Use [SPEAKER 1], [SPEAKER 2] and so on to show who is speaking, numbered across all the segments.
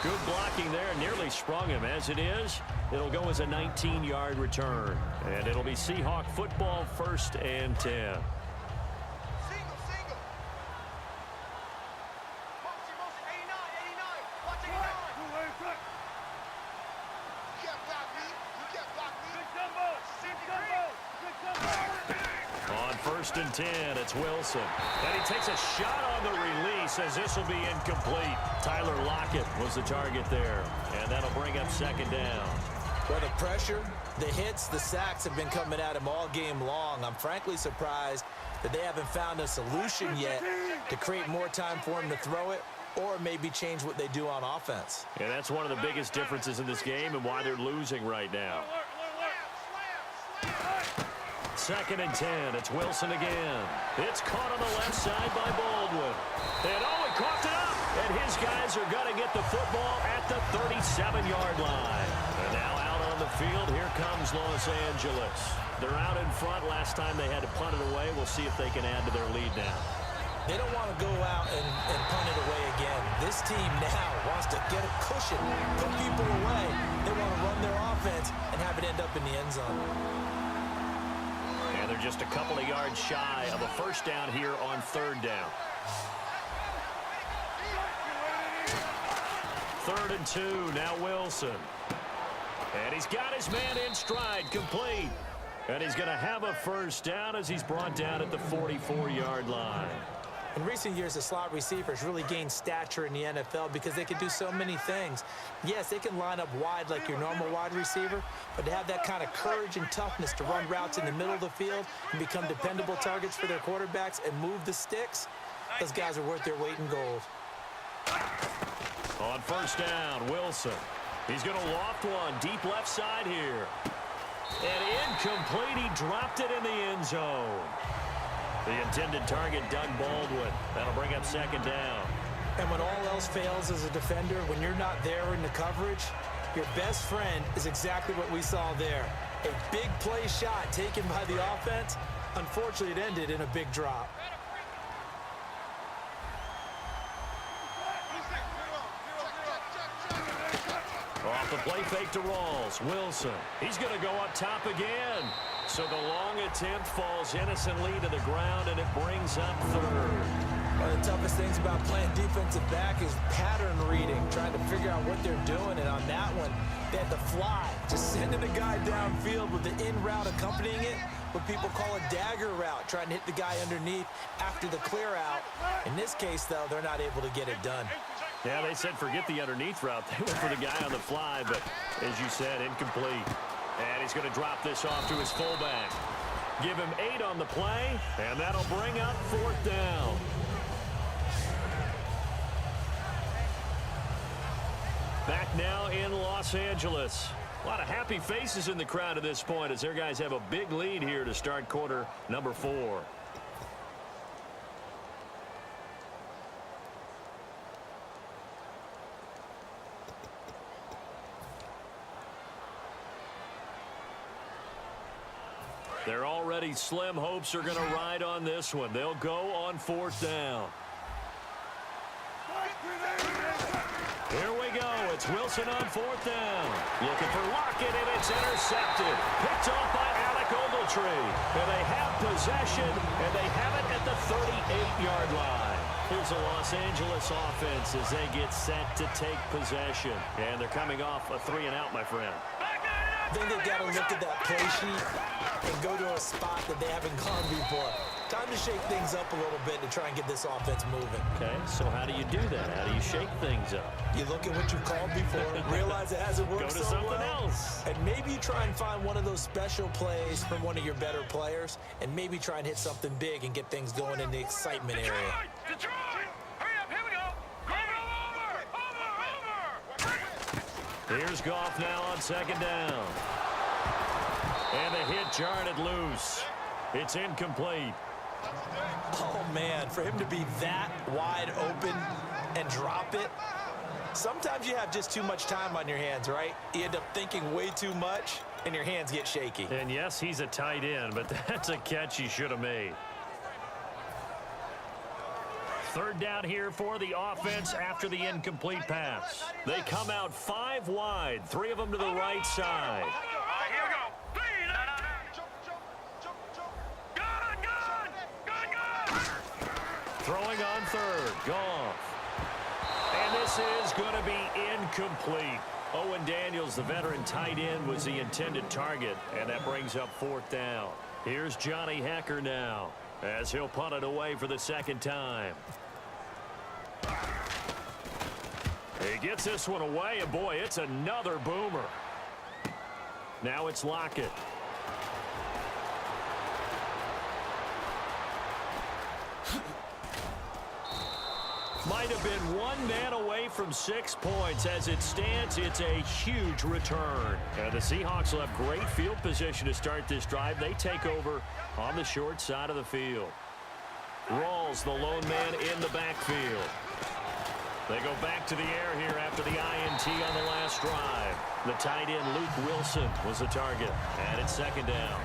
[SPEAKER 1] Good blocking there. Nearly sprung him. As it is, it'll go as a 19-yard return. And it'll be Seahawk football, 1st and 10. On 1st and 10, it's Wilson. And he takes a shot on the release as this will be incomplete. Tyler Lockett was the target there. And that'll bring up 2nd down.
[SPEAKER 2] Well, the pressure, the hits, the sacks have been coming at him all game long. I'm frankly surprised that they haven't found a solution yet to create more time for him to throw it or maybe change what they do on offense.
[SPEAKER 1] And that's one of the biggest differences in this game and why they're losing right now. 2nd and 10. It's Wilson again. It's caught on the left side by Baldwin. And he coughed it up. And his guys are going to get the football at the 37-yard line. And now out on the field, here comes Los Angeles. They're out in front. Last time they had to punt it away. We'll see if they can add to their lead now.
[SPEAKER 2] They don't want to go out and punt it away again. This team now wants to get a cushion, put people away. They want to run their offense and have it end up in the end zone.
[SPEAKER 1] And they're just a couple of yards shy of a 1st down here on 3rd down. 3rd and 2, now Wilson. And he's got his man in stride, complete. And he's going to have a 1st down as he's brought down at the 44-yard line.
[SPEAKER 2] In recent years, the slot receivers really gained stature in the NFL because they can do so many things. Yes, they can line up wide like your normal wide receiver, but to have that kind of courage and toughness to run routes in the middle of the field and become dependable targets for their quarterbacks and move the sticks, those guys are worth their weight in gold.
[SPEAKER 1] On 1st down, Wilson. He's going to loft one deep left side here. And incomplete. He dropped it in the end zone. The intended target, Doug Baldwin. That'll bring up 2nd down.
[SPEAKER 2] And when all else fails as a defender, when you're not there in the coverage, your best friend is exactly what we saw there. A big play shot taken by the offense. Unfortunately, it ended in a big drop.
[SPEAKER 1] Off the play fake to Rawls. Wilson. He's going to go up top again. So the long attempt falls innocently to the ground, and it brings up 3rd.
[SPEAKER 2] One of the toughest things about playing defensive back is pattern reading, trying to figure out what they're doing. And on that one, they had to fly, just sending a guy downfield with the in route accompanying it, what people call a dagger route, trying to hit the guy underneath after the clear out. In this case, though, they're not able to get it done.
[SPEAKER 1] Yeah, they said forget the underneath route. They went for the guy on the fly, but as you said, incomplete. And he's going to drop this off to his fullback. Give him 8 on the play, and that'll bring up 4th down. Back now in Los Angeles. A lot of happy faces in the crowd at this point as their guys have a big lead here to start quarter number 4. Their already slim hopes are going to ride on this one. They'll go on 4th down. Here we go. It's Wilson on 4th down. Looking for Lockett, and it's intercepted. Picked off by Alec Ogletree. And they have possession, and they have it at the 38-yard line. Here's the Los Angeles offense as they get set to take possession. And they're coming off a 3-and-out, my friend.
[SPEAKER 2] I think they've got to look at that play sheet and go to a spot that they haven't gone before. Time to shake things up a little bit to try and get this offense moving.
[SPEAKER 1] Okay, so how do you do that? How do you shake things up?
[SPEAKER 2] You look at what you called before, realize it hasn't worked so well.
[SPEAKER 1] Go to something else.
[SPEAKER 2] And maybe you try and find one of those special plays from one of your better players, and maybe try and hit something big and get things going in the excitement area.
[SPEAKER 3] Detroit! Hurry up, here we go! Over!
[SPEAKER 1] Here's Goff now on 2nd down. And the hit jarred it loose. It's incomplete.
[SPEAKER 2] Oh, man, for him to be that wide open and drop it, sometimes you have just too much time on your hands, right? You end up thinking way too much, and your hands get shaky.
[SPEAKER 1] And, yes, he's a tight end, but that's a catch he should have made. Third down here for the offense after the incomplete pass. They come out 5 wide, 3 of them to the right side.
[SPEAKER 3] All right, here we go. Please. Good.
[SPEAKER 1] Throwing on third. Goff. And this is going to be incomplete. Owen Daniels, the veteran tight end, was the intended target, and that brings up 4th down. Here's Johnny Hecker now, as he'll punt it away for the second time. He gets this one away, and boy, it's another boomer. Now it's Lockett. Might have been 1 man away from 6 points. As it stands, it's a huge return. And the Seahawks will have great field position to start this drive. They take over on the short side of the field. Rawls, the lone man in the backfield. They go back to the air here after the INT on the last drive. The tight end, Luke Wilson, was the target. And it's 2nd down.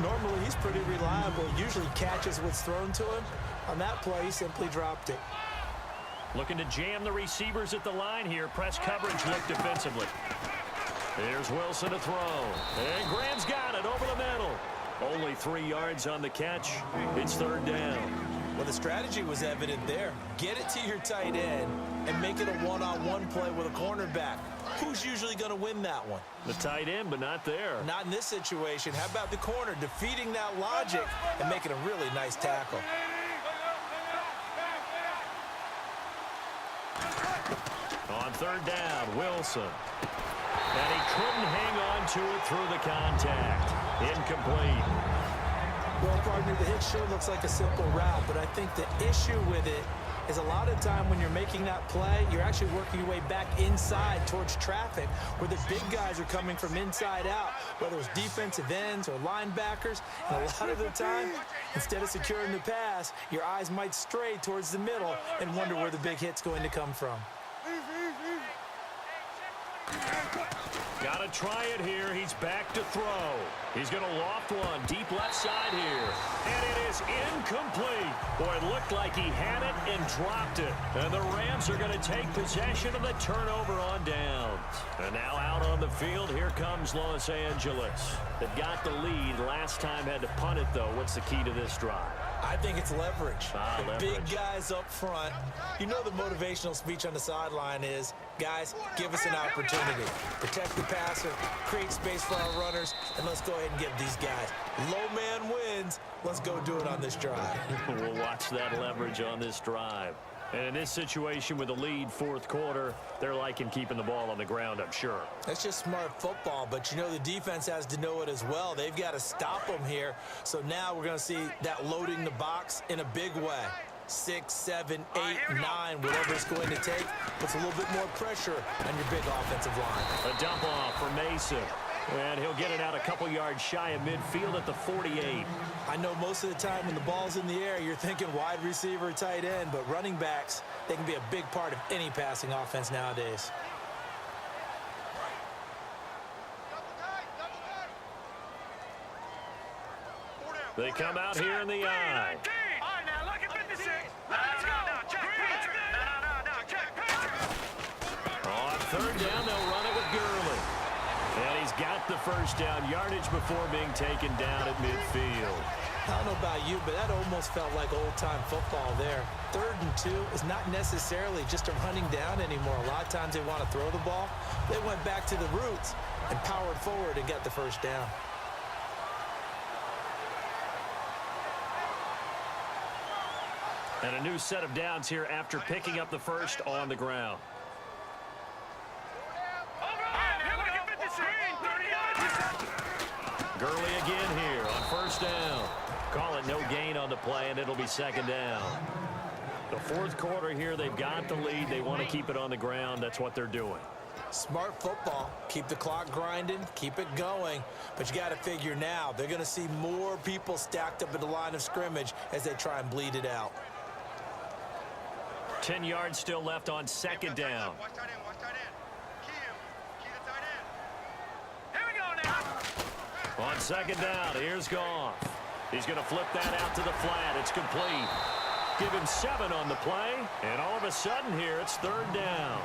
[SPEAKER 2] Normally, he's pretty reliable. Usually catches what's thrown to him. On that play, he simply dropped it.
[SPEAKER 1] Looking to jam the receivers at the line here. Press coverage look defensively. Here's Wilson to throw. And Graham's got it over the middle. Only 3 yards on the catch. It's 3rd down.
[SPEAKER 2] Well, the strategy was evident there. Get it to your tight end and make it a one-on-one play with a cornerback. Who's usually going to win that one?
[SPEAKER 1] The tight end, but not there.
[SPEAKER 2] Not in this situation. How about the corner defeating that logic and making a really nice tackle?
[SPEAKER 1] On 3rd down, Wilson. And he couldn't hang on to it through the contact. Incomplete.
[SPEAKER 2] Well, partner, the hit sure looks like a simple route, but I think the issue with it is a lot of time when you're making that play, you're actually working your way back inside towards traffic where the big guys are coming from inside out, whether it's defensive ends or linebackers. And a lot of the time, instead of securing the pass, your eyes might stray towards the middle and wonder where the big hit's going to come from.
[SPEAKER 1] Got to try it here. He's back to throw. He's going to loft one deep left side here. And it is incomplete. Boy, it looked like he had it and dropped it. And the Rams are going to take possession of the turnover on downs. And now out on the field, here comes Los Angeles. They've got the lead. Last time had to punt it, though. What's the key to this drive?
[SPEAKER 2] I think it's leverage. The
[SPEAKER 1] Leverage.
[SPEAKER 2] big guys up front. You know the motivational speech on the sideline is, guys, give us an opportunity. Protect the passer, create space for our runners, and let's go ahead and give these guys. Low man wins. Let's go do it on this drive.
[SPEAKER 1] We'll watch that leverage on this drive. And in this situation with the lead 4th quarter, they're liking keeping the ball on the ground, I'm sure.
[SPEAKER 2] That's just smart football, but you know the defense has to know it as well. They've got to stop them here. So now we're going to see that loading the box in a big way. 6, 7, 8, 9, whatever it's going to take, puts a little bit more pressure on your big offensive line.
[SPEAKER 1] A dump off for Mason. And he'll get it out a couple yards shy of midfield at the 48.
[SPEAKER 2] I know most of the time when the ball's in the air, you're thinking wide receiver, tight end, but running backs, they can be a big part of any passing offense nowadays.
[SPEAKER 1] They come out here in the eye.
[SPEAKER 3] All right, now, look at 56. Let's go. Check.
[SPEAKER 1] On 3rd down, they'll run it with Gurley. And he's got the 1st down yardage before being taken down at midfield.
[SPEAKER 2] I don't know about you, but that almost felt like old-time football there. 3rd and 2 is not necessarily just a running down anymore. A lot of times they want to throw the ball. They went back to the roots and powered forward and got the 1st down.
[SPEAKER 1] And a new set of downs here after picking up the 1st on the ground. Gurley again here on 1st down. Call it no gain on the play, and it'll be 2nd down. The 4th quarter here, they've got the lead. They want to keep it on the ground. That's what they're doing.
[SPEAKER 2] Smart football. Keep the clock grinding, keep it going. But you got to figure now, they're going to see more people stacked up at the line of scrimmage as they try and bleed it out.
[SPEAKER 1] 10 yards still left on 2nd down.
[SPEAKER 3] Watch tight end. Key the tight end. Here we go now.
[SPEAKER 1] On 2nd down, here's Goff. He's going to flip that out to the flat. It's complete. give him 7 on the play. And all of a sudden here, it's 3rd down.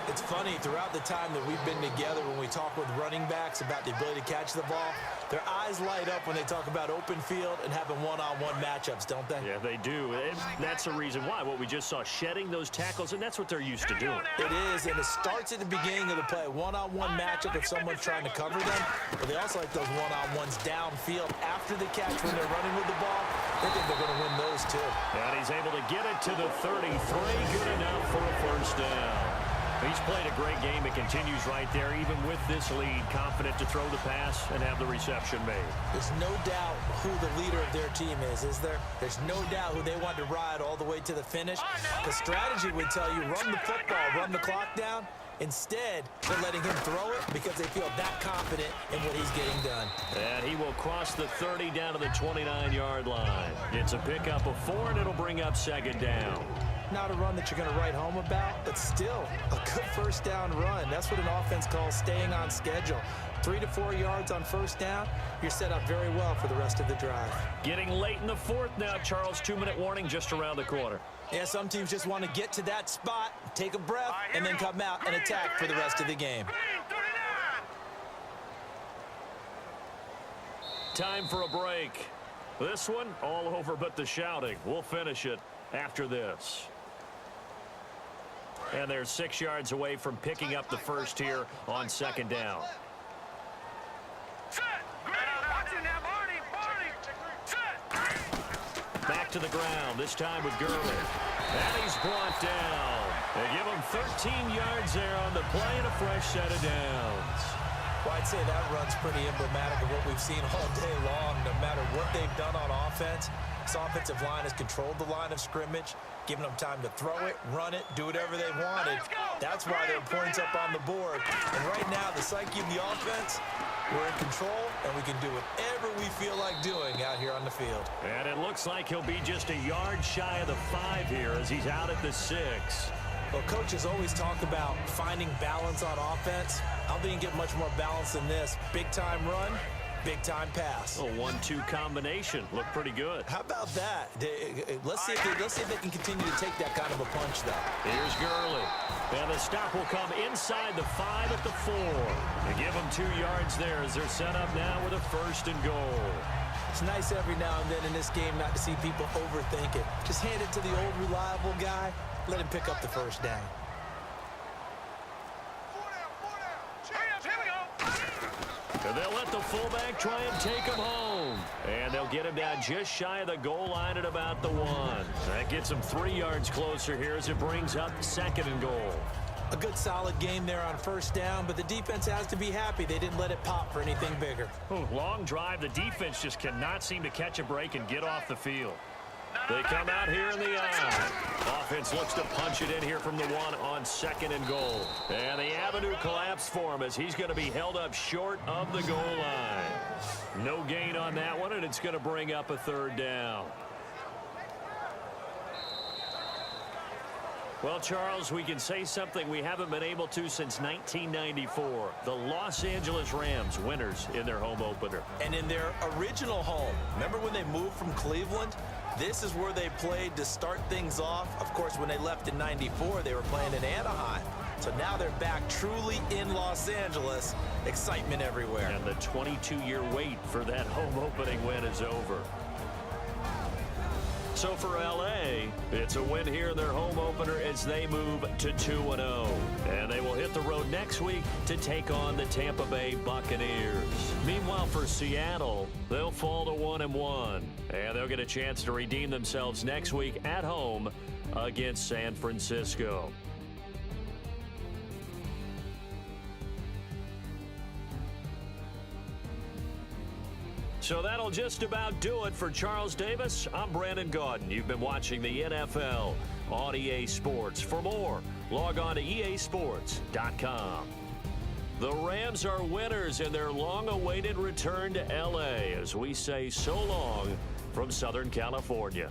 [SPEAKER 2] It's funny, throughout the time that we've been together, when we talk with running backs about the ability to catch the ball, their eyes light up when they talk about open field and having one-on-one matchups, don't they?
[SPEAKER 1] Yeah, they do. And that's the reason why. What we just saw, shedding those tackles, and that's what they're used to doing.
[SPEAKER 2] It is, and it starts at the beginning of the play. One-on-one matchup if someone's trying to cover them, but they also like those one-on-ones downfield after the catch when they're running with the ball. They think they're going to win those, too.
[SPEAKER 1] And he's able to get it to the 33. Good enough for a 1st down. He's played a great game. It continues right there, even with this lead, confident to throw the pass and have the reception made.
[SPEAKER 2] There's no doubt who the leader of their team is there? There's no doubt who they want to ride all the way to the finish. The strategy would tell you, run the football, run the clock down. Instead, they're letting him throw it because they feel that confident in what he's getting done.
[SPEAKER 1] And he will cross the 30 down to the 29-yard line. It's a pickup of 4, and it'll bring up 2nd down.
[SPEAKER 2] Not a run that you're going to write home about, but still a good 1st down run. That's what an offense calls staying on schedule. 3 to 4 yards on 1st down, you're set up very well for the rest of the drive.
[SPEAKER 1] Getting late in the 4th now, Charles. 2-minute warning just around the corner.
[SPEAKER 2] Yeah, some teams just want to get to that spot, take a breath, and then come out and attack for the rest of the game.
[SPEAKER 1] Time for a break. This one, all over but the shouting. We'll finish it after this. And they're 6 yards away from picking up the 1st here on 2nd down. Back to the ground, this time with Gurley. And he's brought down. They give him 13 yards there on the play and a fresh set of downs.
[SPEAKER 2] Well, I'd say that run's pretty emblematic of what we've seen all day long. No matter what they've done on offense, this offensive line has controlled the line of scrimmage, giving them time to throw it, run it, do whatever they wanted. That's why there are points up on the board. And right now, the psyche of the offense, we're in control, and we can do whatever we feel like doing out here on the field.
[SPEAKER 1] And it looks like he'll be just a yard shy of the 5 here as he's out at the 6.
[SPEAKER 2] Well, coaches always talk about finding balance on offense. I don't think you get much more balance than this. Big-time run, big-time pass.
[SPEAKER 1] A 1-2 combination. Looked pretty good.
[SPEAKER 2] How about that? Let's see if they can continue to take that kind of a punch, though.
[SPEAKER 1] Here's Gurley. And the stop will come inside the 5 at the 4. They give them 2 yards there as they're set up now with a 1st and goal.
[SPEAKER 2] It's nice every now and then in this game not to see people overthink it. Just hand it to the old reliable guy. Let him pick up the 1st down.
[SPEAKER 1] And they'll let the fullback try and take him home. And they'll get him down just shy of the goal line at about the 1. That gets him 3 yards closer here as it brings up 2nd and goal.
[SPEAKER 2] A good solid game there on 1st down, but the defense has to be happy they didn't let it pop for anything bigger.
[SPEAKER 1] Long drive. The defense just cannot seem to catch a break and get off the field. They come out here in the eye. Offense looks to punch it in here from the 1 on 2nd and goal. And the avenue collapsed for him as he's going to be held up short of the goal line. No gain on that one, and it's going to bring up a 3rd down. Well, Charles, we can say something we haven't been able to since 1994. The Los Angeles Rams, winners in their home opener.
[SPEAKER 2] And in their original home, remember when they moved from Cleveland? This is where they played to start things off. Of course, when they left in '94, they were playing in Anaheim. So now they're back truly in Los Angeles. Excitement everywhere.
[SPEAKER 1] And the 22-year wait for that home opening win is over. So for L.A., it's a win here in their home opener as they move to 2-0. And they will hit the road next week to take on the Tampa Bay Buccaneers. Meanwhile, for Seattle, they'll fall to 1-1. And they'll get a chance to redeem themselves next week at home against San Francisco. So that'll just about do it for Charles Davis. I'm Brandon Gaudin. You've been watching the NFL on EA Sports. For more, log on to easports.com. The Rams are winners in their long-awaited return to L.A. as we say so long from Southern California.